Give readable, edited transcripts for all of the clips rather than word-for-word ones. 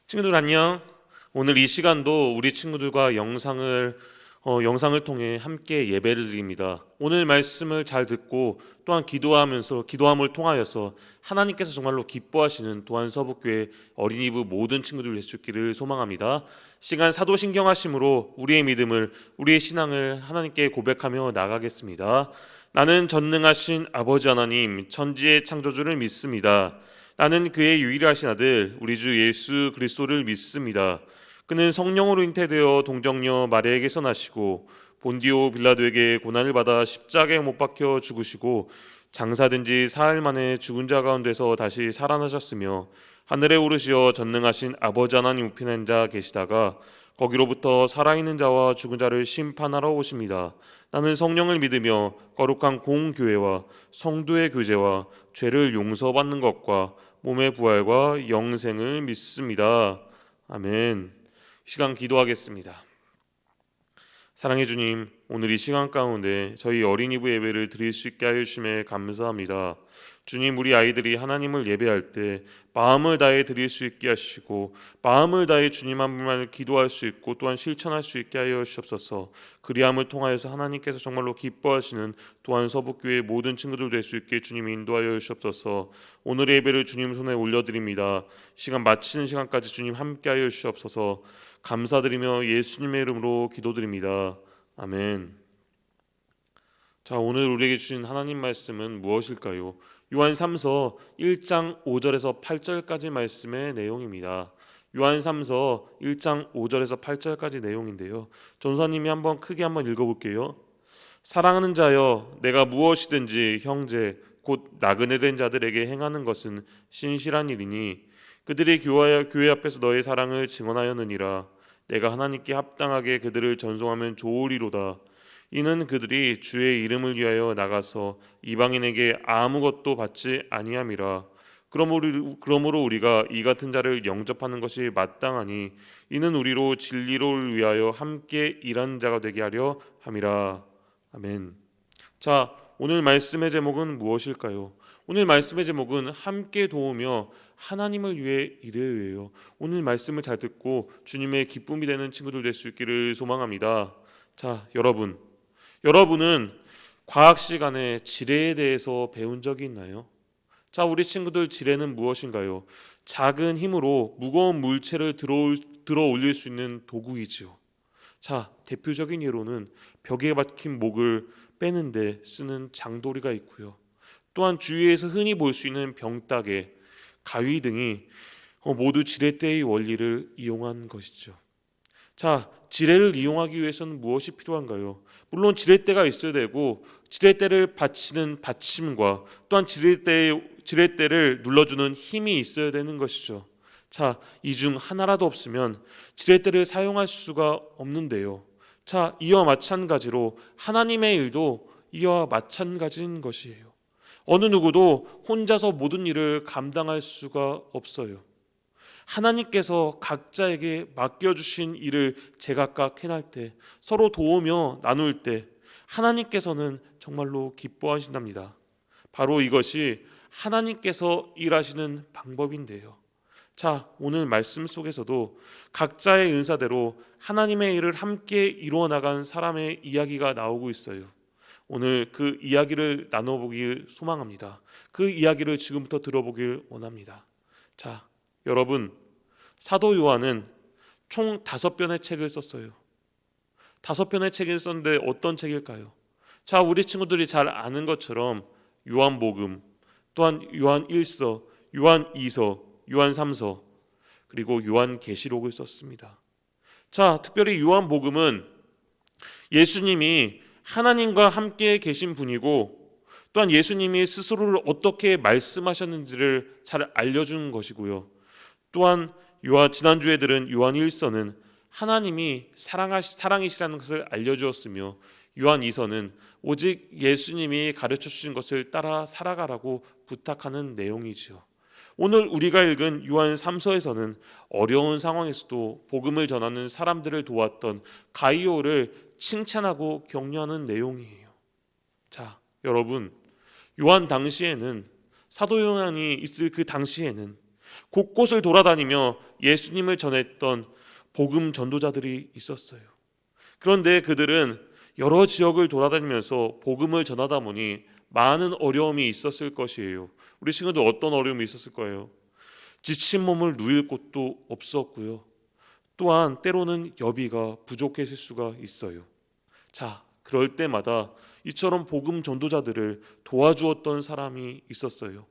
친구들 안녕. 오늘 이 시간도 우리 친구들과 영상을 통해 함께 예배를 드립니다. 오늘 말씀을 잘 듣고 또한 기도함을 통하여서 하나님께서 정말로 기뻐하시는 도안서북교회 어린이부 모든 친구들 될 수 있기를 소망합니다. 시간 사도신경하심으로 우리의 믿음을, 우리의 신앙을 하나님께 고백하며 나가겠습니다. 나는 전능하신 아버지 하나님, 천지의 창조주를 믿습니다. 나는 그의 유일하신 아들 우리 주 예수 그리스도를 믿습니다. 그는 성령으로 잉태되어 동정녀 마리아에게서 나시고 본디오 빌라도에게 고난을 받아 십자가에 못 박혀 죽으시고 장사된 지 사흘 만에 죽은 자 가운데서 다시 살아나셨으며 하늘에 오르시어 전능하신 아버지 하나님 우편에 앉아 계시다가 거기로부터 살아있는 자와 죽은 자를 심판하러 오십니다. 나는 성령을 믿으며 거룩한 공교회와 성도의 교제와 죄를 용서받는 것과 몸의 부활과 영생을 믿습니다. 아멘. 시간 기도하겠습니다. 사랑해 주님, 오늘 이 시간 가운데 저희 어린이부 예배를 드릴 수 있게 하여 주심에 감사합니다. 주님, 우리 아이들이 하나님을 예배할 때 마음을 다해 드릴 수 있게 하시고 마음을 다해 주님 한 분만을 기도할 수 있고 또한 실천할 수 있게 하여 주옵소서. 그리함을 통하여서 하나님께서 정말로 기뻐하시는 또한 서북교회 모든 친구들 될 수 있게 주님이 인도하여 주옵소서. 오늘의 예배를 주님 손에 올려드립니다. 시간 마치는 시간까지 주님 함께하여 주옵소서. 감사드리며 예수님의 이름으로 기도드립니다. 아멘. 자, 오늘 우리에게 주신 하나님 말씀은 무엇일까요? 요한 3서 1장 5절에서 8절까지 말씀의 내용입니다. 요한 3서 1장 5절에서 8절까지 내용인데요. 전사님이 크게 한번 읽어볼게요. 사랑하는 자여, 내가 무엇이든지 형제 곧 나그네 된 자들에게 행하는 것은 신실한 일이니 그들이 교회 앞에서 너의 사랑을 증언하였느니라. 내가 하나님께 합당하게 그들을 전송하면 좋으리로다. 이는 그들이 주의 이름을 위하여 나가서 이방인에게 아무것도 받지 아니함이라. 그러므로 우리가 이 같은 자를 영접하는 것이 마땅하니 이는 우리로 진리를 위하여 함께 일하는 자가 되게 하려 함이라. 아멘. 자, 오늘 말씀의 제목은 무엇일까요? 오늘 말씀의 제목은 함께 도우며 하나님을 위해 일해요예요. 오늘 말씀을 잘 듣고 주님의 기쁨이 되는 친구들 될 수 있기를 소망합니다. 자, 여러분은 과학 시간에 지뢰에 대해서 배운 적이 있나요? 자, 우리 친구들, 지뢰는 무엇인가요? 작은 힘으로 무거운 물체를 들어 올릴 수 있는 도구이지요. 자, 대표적인 예로는 벽에 박힌 목을 빼는데 쓰는 장도리가 있고요. 또한 주위에서 흔히 볼 수 있는 병따개, 가위 등이 모두 지렛대의 원리를 이용한 것이죠. 자, 지뢰를 이용하기 위해서는 무엇이 필요한가요? 물론 지렛대가 있어야 되고 지렛대를 받치는 받침과 또한 지렛대를 눌러주는 힘이 있어야 되는 것이죠. 자, 이 중 하나라도 없으면 지렛대를 사용할 수가 없는데요. 자, 이와 마찬가지로 하나님의 일도 이와 마찬가지인 것이에요. 어느 누구도 혼자서 모든 일을 감당할 수가 없어요. 하나님께서 각자에게 맡겨주신 일을 제각각 해낼 때, 서로 도우며 나눌 때 하나님께서는 정말로 기뻐하신답니다. 바로 이것이 하나님께서 일하시는 방법인데요. 자, 오늘 말씀 속에서도 각자의 은사대로 하나님의 일을 함께 이루어 나간 사람의 이야기가 나오고 있어요. 오늘 그 이야기를 나눠보길 소망합니다. 그 이야기를 지금부터 들어보길 원합니다. 자, 여러분, 사도 요한은 총 5편의 책을 썼어요. 5편의 책을 썼는데 어떤 책일까요? 자, 우리 친구들이 잘 아는 것처럼 요한복음, 또한 요한 1서, 요한 2서, 요한 3서, 그리고 요한계시록을 썼습니다. 자, 특별히 요한복음은 예수님이 하나님과 함께 계신 분이고 또한 예수님이 스스로를 어떻게 말씀하셨는지를 잘 알려주는 것이고요. 또한 지난주에 들은 요한 1서는 하나님이 사랑이시라는 것을 알려주었으며 요한 2서는 오직 예수님이 가르쳐 주신 것을 따라 살아가라고 부탁하는 내용이지요. 오늘 우리가 읽은 요한 3서에서는 어려운 상황에서도 복음을 전하는 사람들을 도왔던 가이오를 칭찬하고 격려하는 내용이에요. 자, 여러분, 사도 요한이 있을 그 당시에는 곳곳을 돌아다니며 예수님을 전했던 복음 전도자들이 있었어요. 그런데 그들은 여러 지역을 돌아다니면서 복음을 전하다 보니 많은 어려움이 있었을 것이에요. 우리 친구들 어떤 어려움이 있었을 거예요? 지친 몸을 누일 곳도 없었고요. 또한 때로는 여비가 부족했을 수가 있어요. 자, 그럴 때마다 이처럼 복음 전도자들을 도와주었던 사람이 있었어요.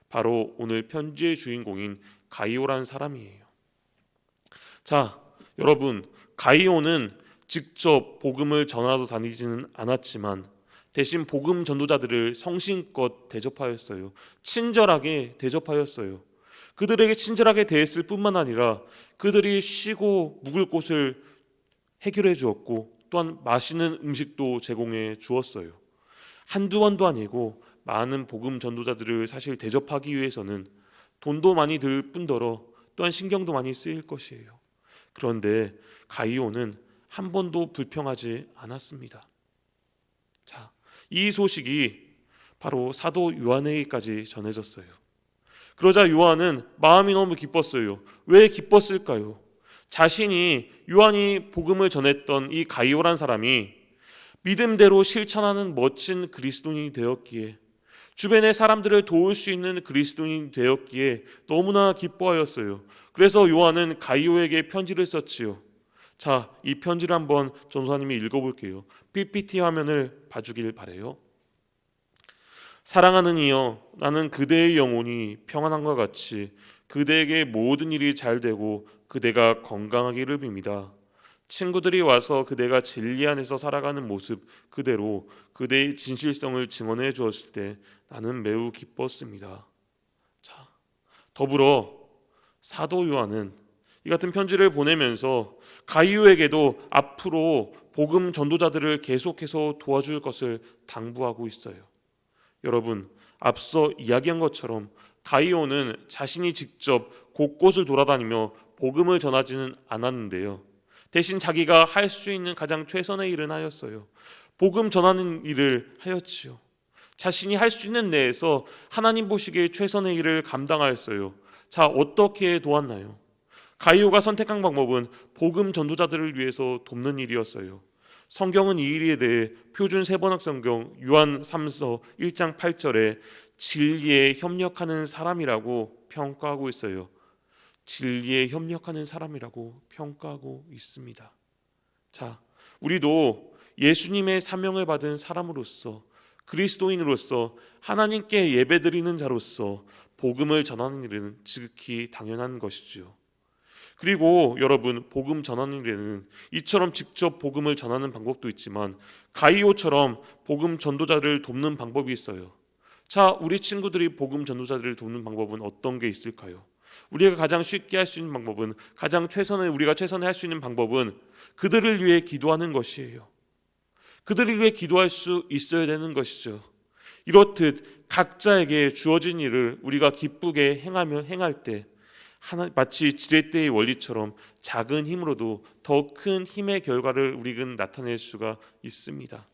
바로 오늘 편지의 주인공인 가이오라는 사람이에요. 자, 여러분, 가이오는 직접 복음을 전하러 다니지는 않았지만 대신 복음 전도자들을 성심껏 대접하였어요. 친절하게 대접하였어요. 그들에게 친절하게 대했을 뿐만 아니라 그들이 쉬고 묵을 곳을 해결해 주었고 또한 맛있는 음식도 제공해 주었어요. 한두 번도 아니고 많은 복음 전도자들을 사실 대접하기 위해서는 돈도 많이 들 뿐더러 또한 신경도 많이 쓰일 것이에요. 그런데 가이오는 한 번도 불평하지 않았습니다. 자, 이 소식이 바로 사도 요한에게까지 전해졌어요. 그러자 요한은 마음이 너무 기뻤어요. 왜 기뻤을까요? 자신이 요한이 복음을 전했던 이 가이오란 사람이 믿음대로 실천하는 멋진 그리스도인이 되었기에, 주변의 사람들을 도울 수 있는 그리스도인이 되었기에 너무나 기뻐하였어요. 그래서 요한은 가이오에게 편지를 썼지요. 자, 이 편지를 한번 전도사님이 읽어볼게요. PPT 화면을 봐주길 바래요. 사랑하는 이여, 나는 그대의 영혼이 평안함과 같이 그대에게 모든 일이 잘 되고 그대가 건강하기를 빕니다. 친구들이 와서 그대가 진리 안에서 살아가는 모습 그대로 그대의 진실성을 증언해 주었을 때 나는 매우 기뻤습니다. 자, 더불어 사도 요한은 이 같은 편지를 보내면서 가이오에게도 앞으로 복음 전도자들을 계속해서 도와줄 것을 당부하고 있어요. 여러분, 앞서 이야기한 것처럼 가이오는 자신이 직접 곳곳을 돌아다니며 복음을 전하지는 않았는데요. 대신 자기가 할 수 있는 가장 최선의 일은 하였어요. 복음 전하는 일을 하였지요. 자신이 할 수 있는 내에서 하나님 보시기에 최선의 일을 감당하였어요. 자, 어떻게 도왔나요? 가이오가 선택한 방법은 복음 전도자들을 위해서 돕는 일이었어요. 성경은 이 일에 대해 표준 세번역 성경 요한 3서 1장 8절에 진리에 협력하는 사람이라고 평가하고 있어요. 진리에 협력하는 사람이라고 평가하고 있습니다. 자, 우리도 예수님의 사명을 받은 사람으로서, 그리스도인으로서, 하나님께 예배드리는 자로서 복음을 전하는 일은 지극히 당연한 것이죠. 그리고 여러분, 복음 전하는 일에는 이처럼 직접 복음을 전하는 방법도 있지만 가이오처럼 복음 전도자를 돕는 방법이 있어요. 자, 우리 친구들이 복음 전도자들을 돕는 방법은 어떤 게 있을까요? 우리가 가장 쉽게 할 수 있는 방법은, 우리가 최선을 할 수 있는 방법은 그들을 위해 기도하는 것이에요. 그들을 위해 기도할 수 있어야 되는 것이죠. 이렇듯 각자에게 주어진 일을 우리가 기쁘게 행할 때 마치 지렛대의 원리처럼 작은 힘으로도 더 큰 힘의 결과를 우리는 나타낼 수가 있습니다.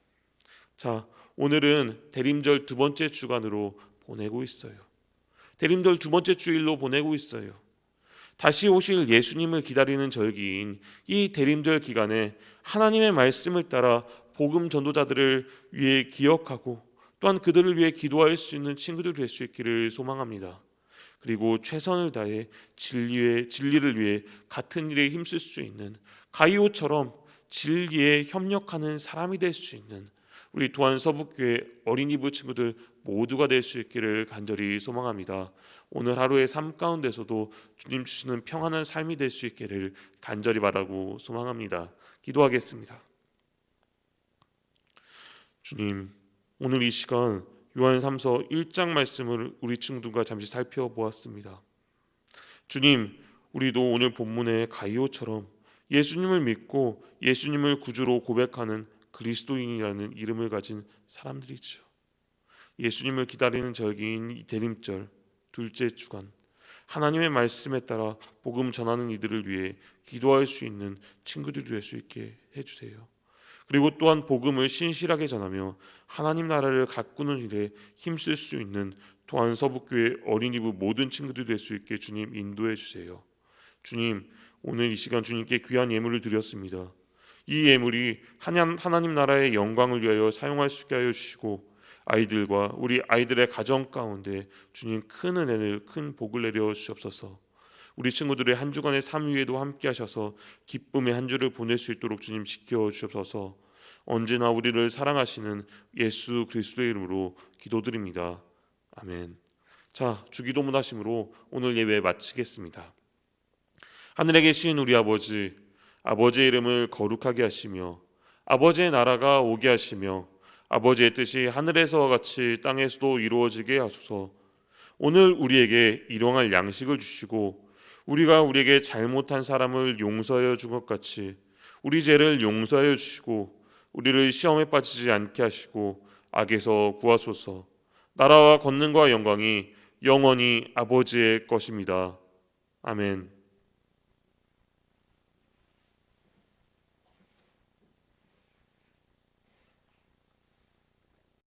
자, 오늘은 대림절 두 번째 주간으로 보내고 있어요. 대림절 두 번째 주일로 보내고 있어요. 다시 오실 예수님을 기다리는 절기인 이 대림절 기간에 하나님의 말씀을 따라 복음 전도자들을 위해 기억하고 또한 그들을 위해 기도할 수 있는 친구들 될 수 있기를 소망합니다. 그리고 최선을 다해 진리를 위해 같은 일에 힘쓸 수 있는 가이오처럼 진리에 협력하는 사람이 될 수 있는 우리 도안 서북교회 어린이부 친구들 모두가 될 수 있기를 간절히 소망합니다. 오늘 하루의 삶 가운데서도 주님 주시는 평안한 삶이 될 수 있기를 간절히 바라고 소망합니다. 기도하겠습니다. 주님, 오늘 이 시간 요한 3서 1장 말씀을 우리 친구들과 잠시 살펴보았습니다. 주님, 우리도 오늘 본문의 가이오처럼 예수님을 믿고 예수님을 구주로 고백하는 그리스도인이라는 이름을 가진 사람들이죠. 예수님을 기다리는 절기인 대림절 둘째 주간, 하나님의 말씀에 따라 복음 전하는 이들을 위해 기도할 수 있는 친구들이 될 수 있게 해주세요. 그리고 또한 복음을 신실하게 전하며 하나님 나라를 가꾸는 일에 힘쓸 수 있는 또한 서북교회 어린이부 모든 친구들이 될 수 있게 주님 인도해 주세요. 주님, 오늘 이 시간 주님께 귀한 예물을 드렸습니다. 이 예물이 하나님 나라의 영광을 위하여 사용할 수 있게 하여 주시고 아이들과 우리 아이들의 가정 가운데 주님 큰 은혜를 큰 복을 내려 주옵소서. 우리 친구들의 한 주간의 삶 위에도 함께 하셔서 기쁨의 한 주를 보낼 수 있도록 주님 지켜 주옵소서. 언제나 우리를 사랑하시는 예수 그리스도의 이름으로 기도드립니다. 아멘. 자, 주기도문 하심으로 오늘 예배 마치겠습니다. 하늘에 계신 우리 아버지, 아버지의 이름을 거룩하게 하시며 아버지의 나라가 오게 하시며 아버지의 뜻이 하늘에서와 같이 땅에서도 이루어지게 하소서. 오늘 우리에게 일용할 양식을 주시고 우리가 우리에게 잘못한 사람을 용서하여 준 것 같이 우리 죄를 용서하여 주시고 우리를 시험에 빠지지 않게 하시고 악에서 구하소서. 나라와 권능과 영광이 영원히 아버지의 것입니다. 아멘.